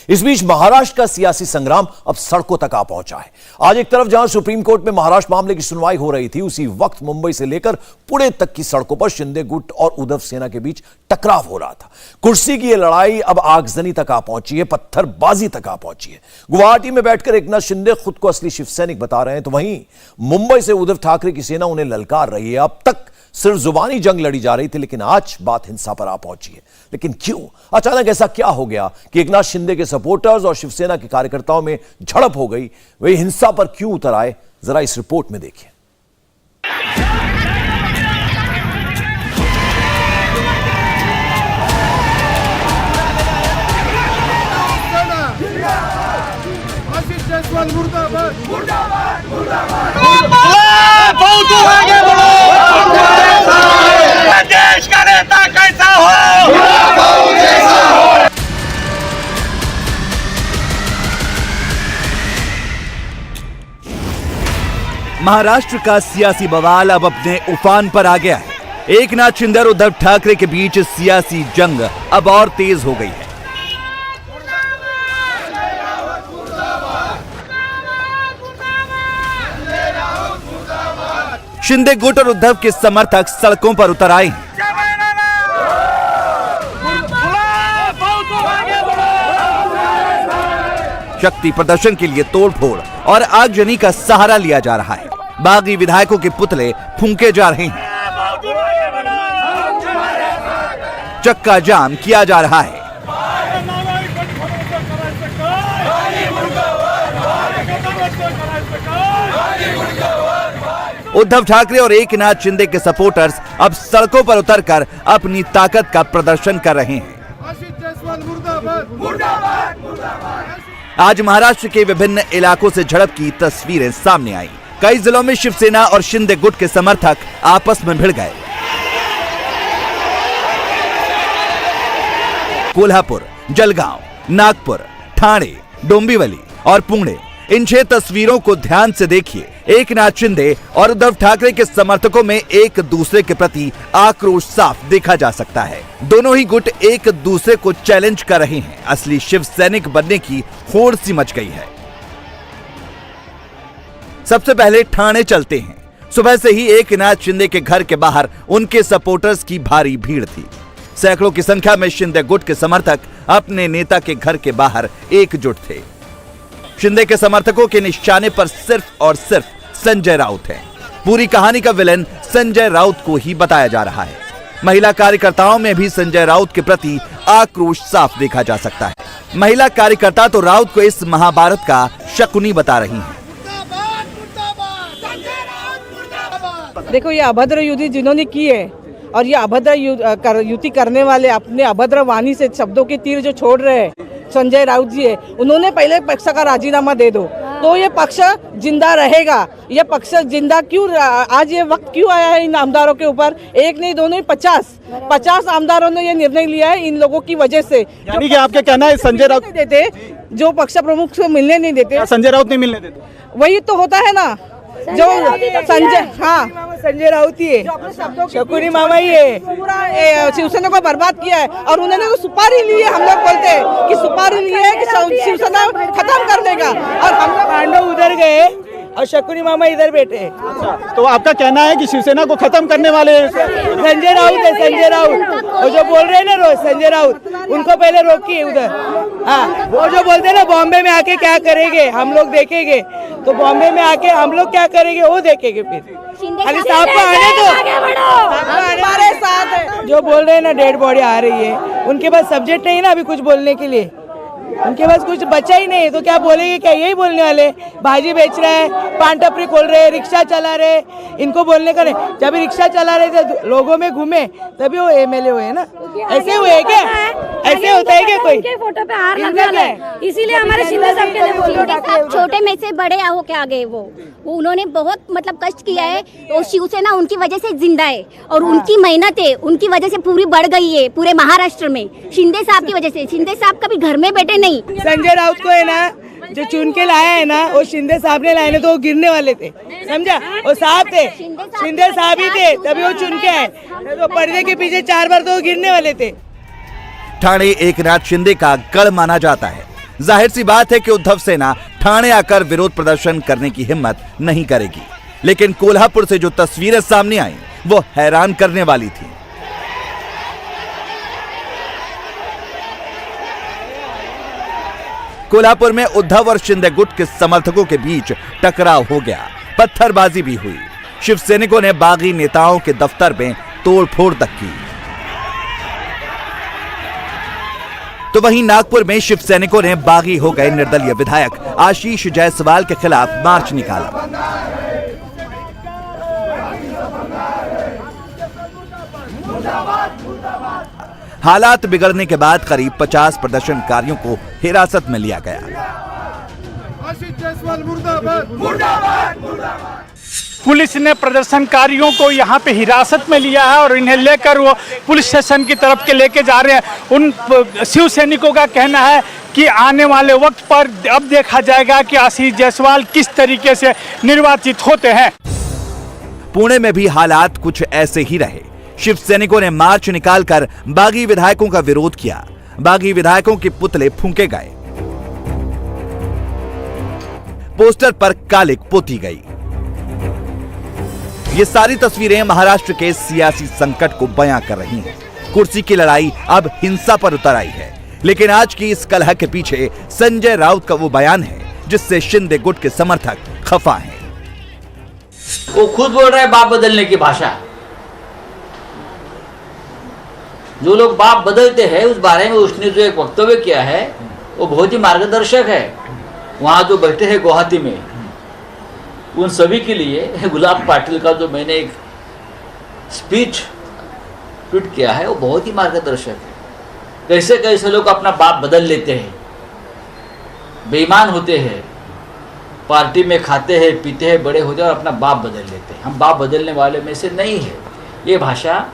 इस बीच महाराष्ट्र का सियासी संग्राम अब सड़कों तक आ पहुंचा है। आज एक तरफ जहां सुप्रीम कोर्ट में महाराष्ट्र मामले की सुनवाई हो रही थी, उसी वक्त मुंबई से लेकर पुणे तक की सड़कों पर शिंदे गुट और उद्धव सेना के बीच टकराव हो रहा था। कुर्सी की यह लड़ाई अब आगजनी तक आ पहुंची है, पत्थरबाजी तक आ पहुंची है। गुवाहाटी में बैठकर एकनाथ शिंदे खुद को असली शिवसैनिक बता रहे हैं, तो वहीं मुंबई से उद्धव ठाकरे की सेना उन्हें ललकार रही है। अब तक सिर्फ जुबानी जंग लड़ी जा रही थी, लेकिन आज बात हिंसा पर आ पहुंची है। लेकिन क्यों? अचानक ऐसा क्या हो गया कि एकनाथ शिंदे के सपोर्टर्स और शिवसेना के कार्यकर्ताओं में झड़प हो गई? वे हिंसा पर क्यों उतर आए, जरा इस रिपोर्ट में देखिए। देश का नेता कैसा हो? महाराष्ट्र का सियासी बवाल अब अपने उफान पर आ गया है। एकनाथ शिंदे और उद्धव ठाकरे के बीच सियासी जंग अब और तेज हो गई है। शिंदे गुट और उद्धव के समर्थक सड़कों पर उतर आए हैं। शक्ति प्रदर्शन के लिए तोड़फोड़ और आगजनी का सहारा लिया जा रहा है। बागी विधायकों के पुतले फूंके जा रहे हैं, चक्का जाम किया जा रहा है। उद्धव ठाकरे और एकनाथ शिंदे के सपोर्टर्स अब सड़कों पर उतरकर अपनी ताकत का प्रदर्शन कर रहे हैं। आज महाराष्ट्र के विभिन्न इलाकों से झड़प की तस्वीरें सामने आई। कई जिलों में शिवसेना और शिंदे गुट के समर्थक आपस में भिड़ गए। कोल्हापुर, जलगांव, नागपुर, ठाणे, डोंबिवली और पुणे, इन 6 तस्वीरों को ध्यान से देखिए। एकनाथ शिंदे और उद्धव ठाकरे के समर्थकों में एक दूसरे के प्रति आक्रोश साफ देखा जा सकता है। दोनों ही गुट एक दूसरे को चैलेंज कर रहे हैं। असली शिव सैनिक बनने की होड़ सी मच गई है। सबसे पहले ठाणे चलते हैं। सुबह से ही एकनाथ शिंदे के घर के बाहर उनके सपोर्टर्स की भारी भीड़ थी। सैकड़ों की संख्या में शिंदे गुट के समर्थक अपने नेता के घर के बाहर एकजुट थे। शिंदे के समर्थकों के निशाने पर सिर्फ और सिर्फ संजय राउत है। पूरी कहानी का विलेन संजय राउत को ही बताया जा रहा है। महिला कार्यकर्ताओं में भी संजय राउत के प्रति आक्रोश साफ देखा जा सकता है। महिला कार्यकर्ता तो राउत को इस महाभारत का शकुनी बता रही हैं। देखो, ये अभद्र युति जिन्होंने की है और ये अभद्र युति करने वाले अपने अभद्र वाणी से शब्दों के तीर जो छोड़ रहे हैं संजय राउत जी है, उन्होंने पहले पक्ष का राजीनामा दे दो तो ये पक्ष जिंदा रहेगा। ये पक्ष जिंदा क्यों, आज ये वक्त क्यों आया है इन आमदारों के ऊपर? एक नहीं, दो नहीं, 50 आमदारों ने ये निर्णय लिया है इन लोगों की वजह से। यानी कि आपका कहना है संजय राउत देते, जो पक्ष प्रमुख से मिलने नहीं देते, संजय राउत नहीं मिलने देते, वही तो होता है ना। जो संजय राउत ही है, शकुनी मामा ही है, पूरा शिवसेना को बर्बाद किया है। और उन्होंने तो सुपारी ली है। हम लोग बोलते हैं कि सुपारी ली है कि शिवसेना खत्म करने का, और हम लोग पांडव उधर गए और शकुनी मामा इधर बैठे। तो आपका कहना है कि शिवसेना को खत्म करने वाले संजय राउत है, संजय राउत। वो जो बोल रहे हैं ना रोज संजय राउत, उनको पहले रोकिए उधर। हाँ, वो जो बोलते हैं ना बॉम्बे में आके क्या करेंगे हम लोग देखेंगे, तो बॉम्बे में आके हम लोग क्या करेंगे वो देखेंगे। फिर खाली साहब को आने दो, हमारे साथ जो बोल रहे हैं ना डेड बॉडी आ रही है, उनके पास सब्जेक्ट नहीं ना अभी कुछ बोलने के लिए। उनके पास कुछ बचा ही नहीं, तो क्या बोलेंगे? क्या यही बोलने वाले? भाजी बेच रहे हैं, पान टपरी खोल रहे हैं, रिक्शा चला रहे, इनको बोलने का नहीं। जब रिक्शा चला रहे थे लोगों में घूमे तभी वो एमएलए हुए ना। ऐसे हुए क्या? ऐसे होता है क्या? कोई फोटो पे हार लगा है, इसीलिए हमारे शिंदे साहब के लिए छोटे में से बड़े हो के आ गए। वो उन्होंने बहुत मतलब कष्ट किया है और शिवसेना उनकी वजह से जिंदा है और उनकी मेहनत है उनकी वजह से पूरी बढ़ गई है पूरे महाराष्ट्र में, शिंदे साहब की वजह से। शिंदे साहब कभी घर में बैठे नहीं। संजय राउत को है ना जो चुन के लाया है ना, वो शिंदे साहब ने लाए, तो वो गिरने वाले थे, समझा? वो साहब थे, शिंदे साहब ही थे, तभी वो चुन के आए। तो पर्दे के पीछे 4 बार तो वो गिरने वाले थे। ठाणे एकनाथ शिंदे का गढ़ माना जाता है। जाहिर सी बात है कि उद्धव सेना ठाणे आकर विरोध प्रदर्शन करने की हिम्मत नहीं करेगी, लेकिन कोल्हापुर से जो तस्वीरें सामने आई वो हैरान करने वाली थी। कोल्हापुर में उद्धव और शिंदे गुट के समर्थकों के बीच टकराव हो गया, पत्थरबाजी भी हुई। शिवसैनिकों ने बागी नेताओं के दफ्तर में तोड़फोड़ तक की। तो वहीं नागपुर में शिवसैनिकों ने बागी हो गए निर्दलीय विधायक आशीष जायसवाल के खिलाफ मार्च निकाला। हालात बिगड़ने के बाद करीब 50 प्रदर्शनकारियों को हिरासत में लिया गया। पुलिस ने प्रदर्शनकारियों को यहाँ पे हिरासत में लिया है और इन्हें लेकर वो पुलिस स्टेशन की तरफ के लेके जा रहे हैं। उन शिव सैनिकों का कहना है कि आने वाले वक्त पर अब देखा जाएगा कि आशीष जायसवाल किस तरीके से निर्वाचित होते हैं। पुणे में भी हालात कुछ ऐसे ही रहे। शिव सैनिकों ने मार्च निकालकर बागी विधायकों का विरोध किया। बागी विधायकों के पुतले फूंके गए, पोस्टर पर कालिक पोती गई। ये सारी तस्वीरें महाराष्ट्र के सियासी संकट को बयां कर रही हैं। कुर्सी की लड़ाई अब हिंसा पर उतर आई है, लेकिन आज की इस कलह के पीछे संजय राउत का वो बयान है जिससे शिंदे गुट के समर्थक खफा हैं। वो खुद बोल रहे हैं बाप बदलने की भाषा। जो लोग बाप बदलते हैं उस बारे में उसने जो एक वक्तव्य किया है वो बहुत ही मार्गदर्शक है। वहां जो बैठे हैं गुवाहाटी में, उन सभी के लिए गुलाब पाटिल का जो मैंने एक स्पीच ट्वीट किया है वो बहुत ही मार्गदर्शक है। कैसे कैसे लोग अपना बाप बदल लेते हैं, बेईमान होते हैं, पार्टी में खाते हैं पीते हैं बड़े होते हैं और अपना बाप बदल लेते हैं। हम बाप बदलने वाले में से नहीं है। ये भाषा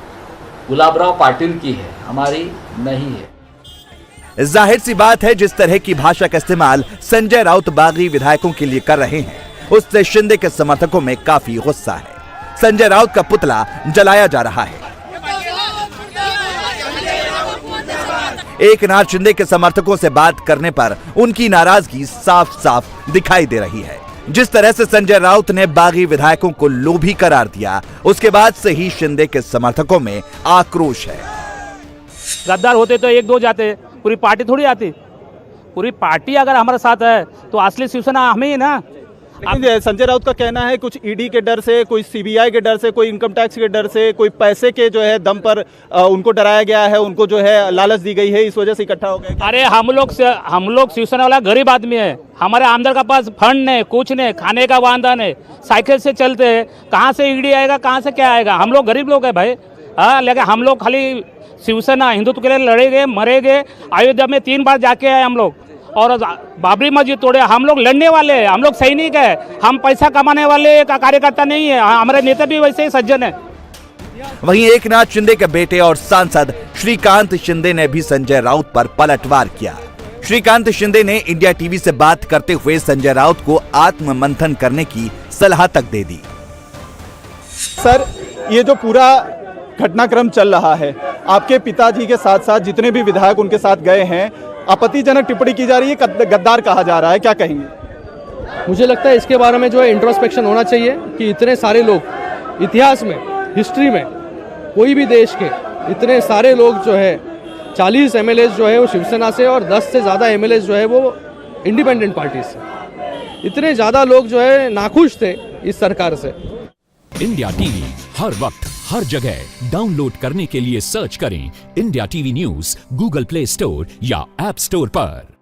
गुलाबराव पाटिल की है, हमारी नहीं है। जाहिर सी बात है, जिस तरह की भाषा का इस्तेमाल संजय राउत बागी विधायकों के लिए कर रहे हैं उससे शिंदे के समर्थकों में काफी गुस्सा है। संजय राउत का पुतला जलाया जा रहा है। एक नाथ शिंदे के समर्थकों से बात करने पर उनकी नाराजगी साफ साफ दिखाई दे रही है। जिस तरह से संजय राउत ने बागी विधायकों को लोभी करार दिया, उसके बाद से ही शिंदे के समर्थकों में आक्रोश है। गद्दार होते तो एक दो जाते, पूरी पार्टी थोड़ी आती। पूरी पार्टी अगर हमारे साथ है तो असली शिवसेना हमें ही ना। लेकिन संजय राउत का कहना है कुछ ईडी के डर से, कोई सीबीआई के डर से, कोई इनकम टैक्स के डर से, कोई पैसे के जो है दम पर उनको डराया गया है, उनको जो है लालच दी गई है, इस वजह से इकट्ठा हो गए। अरे हम लोग शिवसेना वाला गरीब आदमी है। हमारे आमदर का पास फंड नहीं, कुछ नहीं, खाने का वादा नहीं, साइकिल से चलते हैं। कहाँ से ईडी आएगा, कहाँ से क्या आएगा? हम लोग गरीब लोग है भाई। हाँ, लेकिन हम लोग खाली शिवसेना हिंदुत्व के लिए लड़ेंगे, मरेंगे। अयोध्या में 3 बार जाके आए हम लोग और बाबरी मस्जिद तोड़े। हम लोग लड़ने वाले हैं, हम लोग सैनिक है, हम पैसा कमाने वाले का कार्यकर्ता नहीं है। हमारे नेता भी वैसे ही सज्जन है। वहीं एक नाथ शिंदे के बेटे और सांसद श्रीकांत शिंदे ने भी संजय राउत पर पलटवार किया। श्रीकांत शिंदे ने इंडिया टीवी से बात करते हुए संजय राउत को आत्ममंथन करने की सलाह तक दे दी। सर, ये जो पूरा घटनाक्रम चल रहा है, आपके पिताजी के साथ साथ जितने भी विधायक उनके साथ गए हैं, आपत्तिजनक टिप्पणी की जा रही है, गद्दार कहा जा रहा है, क्या कहेंगे? मुझे लगता है इसके बारे में जो है इंट्रोस्पेक्शन होना चाहिए कि इतने सारे लोग इतिहास में, हिस्ट्री में, कोई भी देश के इतने सारे लोग जो है 40 एमएलए जो है वो शिवसेना से और 10 से ज़्यादा एमएलए जो है वो इंडिपेंडेंट पार्टी से। इतने ज़्यादा लोग जो है नाखुश थे इस सरकार से। इंडिया टीवी हर वक्त हर जगह डाउनलोड करने के लिए सर्च करें India TV news Google play store या ऐप स्टोर पर।